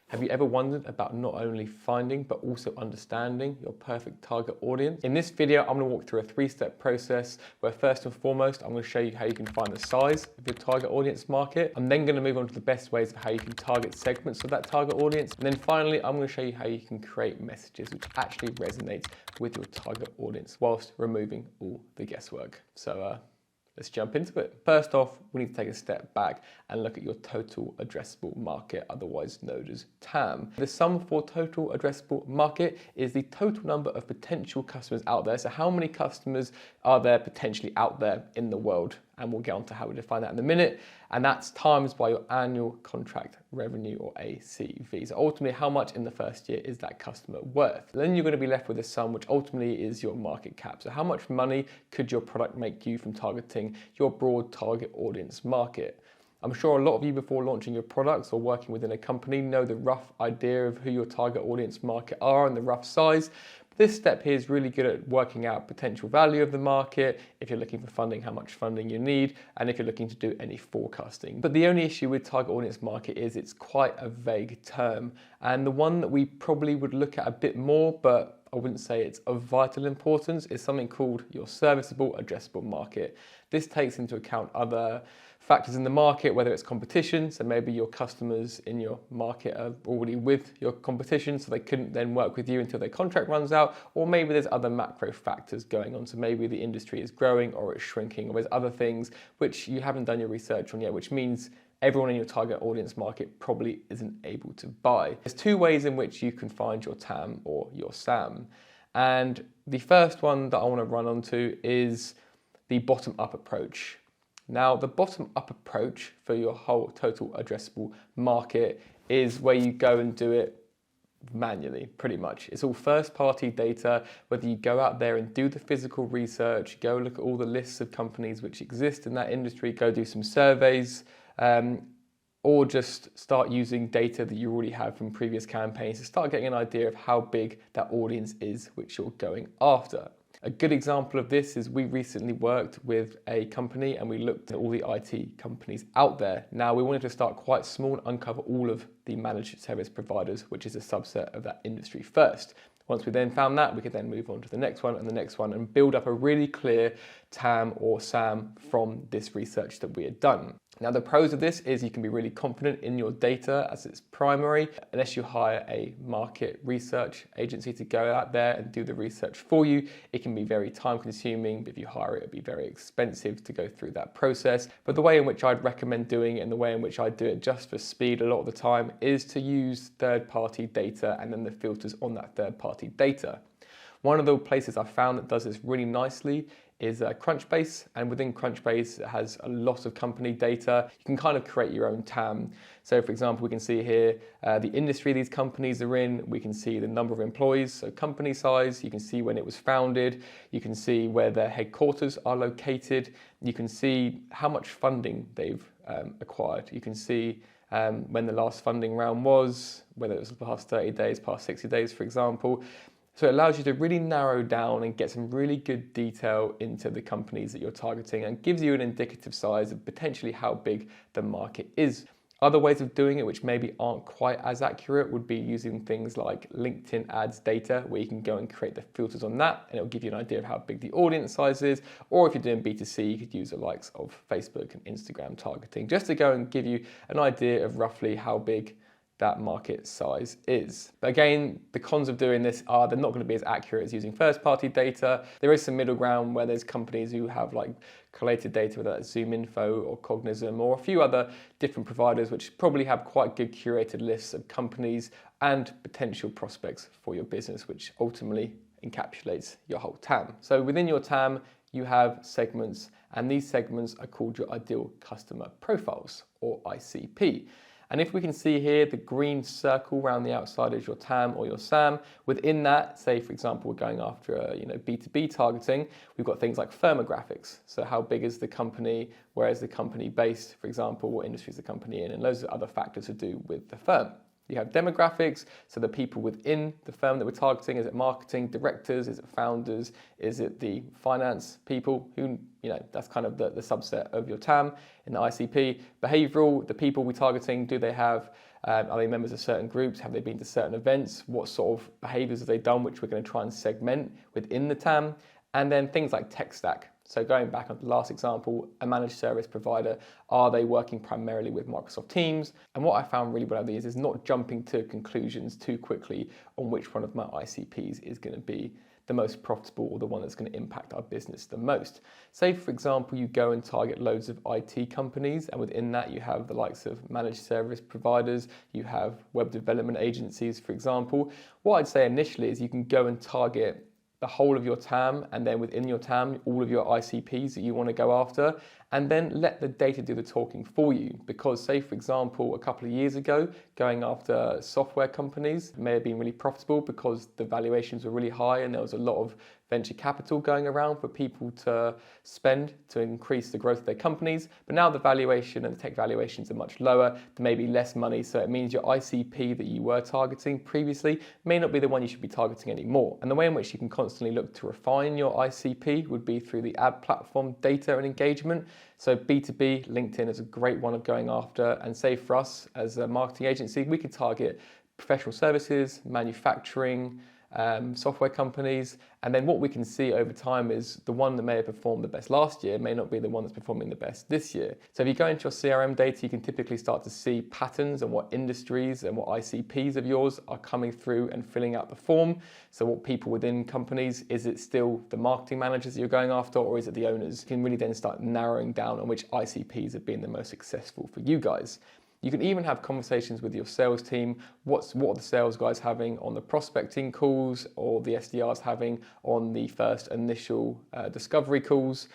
Have you ever wondered about not only finding but also understanding your perfect target audience? In this video, I'm going to walk through a 3-step process where first and foremost, I'm going to show you how you can find the size of your target audience market. I'm then going to move on to the best ways of how you can target segments of that target audience. And then finally, I'm going to show you how you can create messages which actually resonate with your target audience whilst removing all the guesswork. So let's jump into it. First off, we need to take a step back and look at your total addressable market, otherwise known as TAM. The sum for total addressable market is the total number of potential customers out there. So how many customers are there potentially out there in the world? And we'll get on to how we define that in a minute. And that's times by your annual contract revenue, or ACV. So ultimately, how much in the first year is that customer worth? Then you're going to be left with a sum, which ultimately is your market cap. So how much money could your product make you from targeting your broad target audience market? I'm sure a lot of you, before launching your products or working within a company, know the rough idea of who your target audience market are and the rough size. This step here is really good at working out potential value of the market, if you're looking for funding, how much funding you need, and if you're looking to do any forecasting. But the only issue with target audience market is it's quite a vague term, and the one that we probably would look at a bit more, but I wouldn't say it's of vital importance, is something called your serviceable addressable market. This takes into account other factors in the market, whether it's competition, so maybe your customers in your market are already with your competition, so they couldn't then work with you until their contract runs out, or maybe there's other macro factors going on, so maybe the industry is growing or it's shrinking, or there's other things which you haven't done your research on yet, which means everyone in your target audience market probably isn't able to buy. There's 2 ways in which you can find your TAM or your SAM, and the first one that I want to run onto is the bottom-up approach. Now, the bottom-up approach for your whole total addressable market is where you go and do it manually, pretty much. It's all first-party data, whether you go out there and do the physical research, go look at all the lists of companies which exist in that industry, go do some surveys, or just start using data that you already have from previous campaigns to start getting an idea of how big that audience is which you're going after. A good example of this is we recently worked with a company and we looked at all the IT companies out there. Now, we wanted to start quite small and uncover all of the managed service providers, which is a subset of that industry first. Once we then found that, we could then move on to the next one and the next one and build up a really clear TAM or SAM from this research that we had done. Now, the pros of this is you can be really confident in your data as its primary, unless you hire a market research agency to go out there and do the research for you. It can be very time consuming, but if you hire it, it'd be very expensive to go through that process. But the way in which I'd recommend doing it and the way in which I do it just for speed a lot of the time is to use third-party data and then the filters on that third-party data. One of the places I found that does this really nicely is Crunchbase, and within Crunchbase it has a lot of company data. You can kind of create your own TAM. So for example, we can see here the industry these companies are in, we can see the number of employees, so company size, you can see when it was founded, you can see where their headquarters are located, you can see how much funding they've acquired, you can see when the last funding round was, whether it was the past 30 days, past 60 days, for example. So it allows you to really narrow down and get some really good detail into the companies that you're targeting and gives you an indicative size of potentially how big the market is. Other ways of doing it, which maybe aren't quite as accurate, would be using things like LinkedIn ads data, where you can go and create the filters on that, and it'll give you an idea of how big the audience size is. Or if you're doing B2C, you could use the likes of Facebook and Instagram targeting, just to go and give you an idea of roughly how big that market size is. But again, the cons of doing this are they're not going to be as accurate as using first-party data. There is some middle ground where there's companies who have like collated data, whether that's ZoomInfo or Cognizant or a few other different providers, which probably have quite good curated lists of companies and potential prospects for your business, which ultimately encapsulates your whole TAM. So within your TAM, you have segments, and these segments are called your ideal customer profiles, or ICP. And if we can see here, the green circle around the outside is your TAM or your SAM. Within that, say for example, we're going after B2B targeting, we've got things like firmographics. So how big is the company, where is the company based, for example, what industry is the company in, and loads of other factors to do with the firm. You have demographics, so the people within the firm that we're targeting. Is it marketing directors? Is it founders? Is it the finance people? That's kind of the subset of your TAM in the ICP. Behavioral, the people we're targeting, do they have Are they members of certain groups? Have they been to certain events? What sort of behaviors have they done, which we're going to try and segment within the TAM? And then things like tech stack. So going back on the last example, a managed service provider, are they working primarily with Microsoft Teams? And what I found really well out of these is not jumping to conclusions too quickly on which one of my ICPs is going to be the most profitable or the one that's going to impact our business the most. Say, for example, you go and target loads of IT companies, and within that you have the likes of managed service providers, you have web development agencies, for example. What I'd say initially is you can go and target the whole of your TAM, and then within your TAM, all of your ICPs that you want to go after, and then let the data do the talking for you. Because say, for example, a couple of years ago, going after software companies may have been really profitable because the valuations were really high and there was a lot of venture capital going around for people to spend to increase the growth of their companies. But now the valuation and the tech valuations are much lower. There may be less money, so it means your ICP that you were targeting previously may not be the one you should be targeting anymore. And the way in which you can constantly look to refine your ICP would be through the ad platform data and engagement. So B2B, LinkedIn is a great one of going after. And say for us as a marketing agency, we could target professional services, manufacturing, software companies, and then what we can see over time is the one that may have performed the best last year may not be the one that's performing the best this year. So if you go into your CRM data, you can typically start to see patterns and what industries and what ICPs of yours are coming through and filling out the form. So what people within companies, is it still the marketing managers that you're going after, or is it the owners? You can really then start narrowing down on which ICPs have been the most successful for you guys. You can even have conversations with your sales team. What are the sales guys having on the prospecting calls, or the SDRs having on the first initial discovery calls?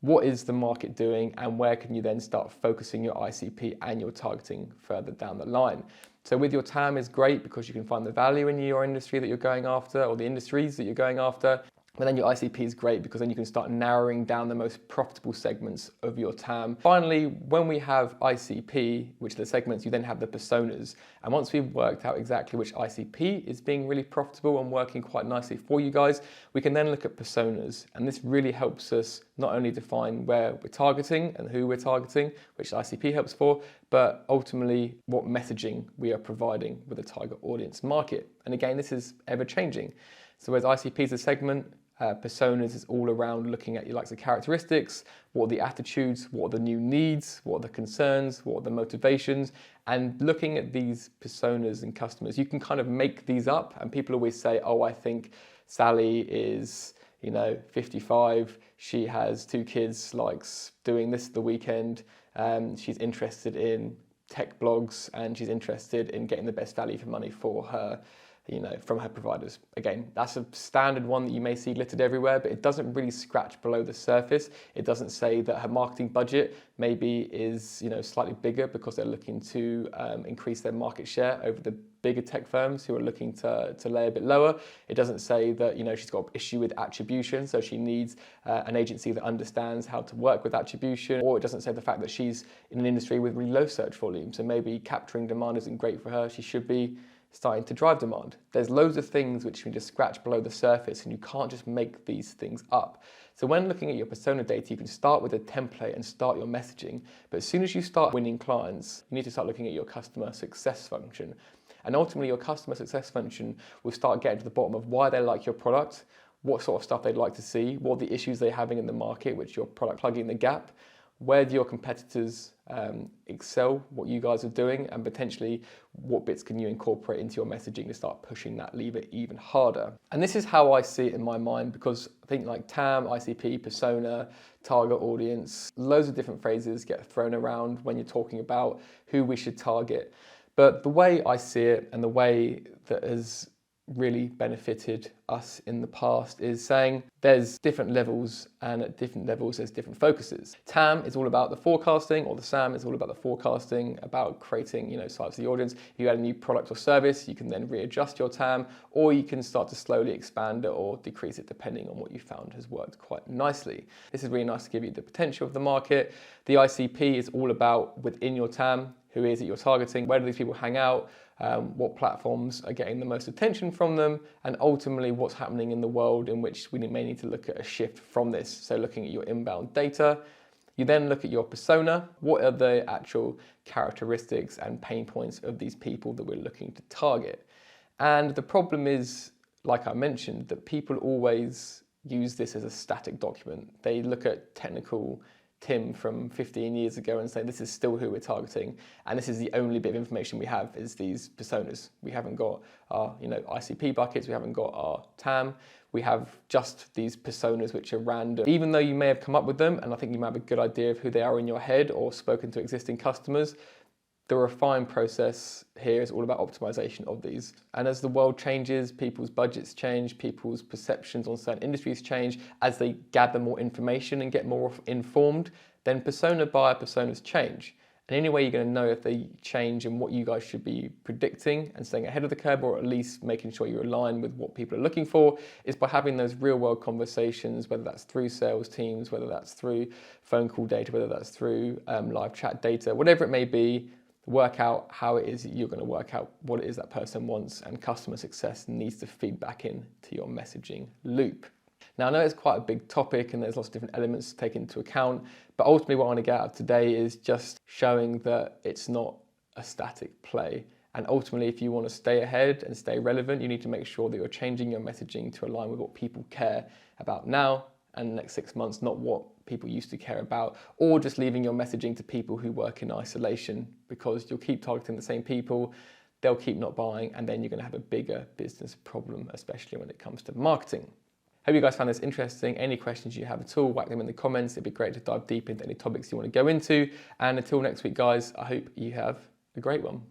What is the market doing, and where can you then start focusing your ICP and your targeting further down the line? So with your TAM is great because you can find the value in your industry that you're going after, or the industries that you're going after. But then your ICP is great because then you can start narrowing down the most profitable segments of your TAM. Finally, when we have ICP, which are the segments, you then have the personas. And once we've worked out exactly which ICP is being really profitable and working quite nicely for you guys, we can then look at personas. And this really helps us not only define where we're targeting and who we're targeting, which ICP helps for, but ultimately what messaging we are providing with the target audience market. And again, this is ever changing. So as ICP is a segment, personas is all around looking at your likes of characteristics, what are the attitudes, what are the new needs, what are the concerns, what are the motivations, and looking at these personas and customers. You can kind of make these up, and people always say, oh, I think Sally is 55, she has 2 kids, likes doing this at the weekend, she's interested in tech blogs, and she's interested in getting the best value for money for her, from her providers. Again, that's a standard one that you may see littered everywhere, but it doesn't really scratch below the surface. It doesn't say that her marketing budget maybe is slightly bigger because they're looking to increase their market share over the bigger tech firms who are looking to lay a bit lower. It doesn't say that she's got an issue with attribution, so she needs an agency that understands how to work with attribution, or it doesn't say the fact that she's in an industry with really low search volume, so maybe capturing demand isn't great for her. She should be starting to drive demand. There's loads of things which you can just scratch below the surface, and you can't just make these things up. So when looking at your persona data, you can start with a template and start your messaging, but as soon as you start winning clients, you need to start looking at your customer success function. And ultimately your customer success function will start getting to the bottom of why they like your product, what sort of stuff they'd like to see, what are the issues they're having in the market, which your product plugging the gap, where do your competitors excel, what you guys are doing, and potentially what bits can you incorporate into your messaging to start pushing that lever even harder. And this is how I see it in my mind, because I think like TAM, ICP, persona, target audience, loads of different phrases get thrown around when you're talking about who we should target. But the way I see it, and the way that has really benefited us in the past, is saying there's different levels, and at different levels there's different focuses. TAM is all about the forecasting, or the SAM is all about the forecasting, about creating size of the audience. If you add a new product or service, you can then readjust your TAM, or you can start to slowly expand it or decrease it depending on what you found has worked quite nicely. This is really nice to give you the potential of the market. The ICP is all about within your TAM, who is it you're targeting, where do these people hang out, what platforms are getting the most attention from them, and ultimately what's happening in the world in which we may need to look at a shift from this. So looking at your inbound data, You then look at your persona. What are the actual characteristics and pain points of these people that we're looking to target? And the problem is, like I mentioned, that people always use this as a static document. They look at technical Tim from 15 years ago and say, this is still who we're targeting. And this is the only bit of information we have is these personas. We haven't got our, ICP buckets. We haven't got our TAM. We have just these personas which are random. Even though you may have come up with them, and I think you might have a good idea of who they are in your head or spoken to existing customers, the refined process here is all about optimization of these. And as the world changes, people's budgets change, people's perceptions on certain industries change, as they gather more information and get more informed, then persona buyer personas change. And any way you're going to know if they change and what you guys should be predicting and staying ahead of the curve, or at least making sure you're aligned with what people are looking for, is by having those real world conversations, whether that's through sales teams, whether that's through phone call data, whether that's through live chat data, whatever it may be. Work out how it is you're going to work out what it is that person wants, and customer success needs to feed back in to your messaging loop. Now, I know it's quite a big topic and there's lots of different elements to take into account, but ultimately what I want to get out of today is just showing that it's not a static play. And ultimately, if you want to stay ahead and stay relevant, you need to make sure that you're changing your messaging to align with what people care about now and the next 6 months, not what people used to care about, or just leaving your messaging to people who work in isolation, because you'll keep targeting the same people, they'll keep not buying, and then you're going to have a bigger business problem, especially when it comes to marketing. Hope you guys found this interesting. Any questions you have at all, whack them in the comments. It'd be great to dive deep into any topics you want to go into. And until next week, guys, I hope you have a great one.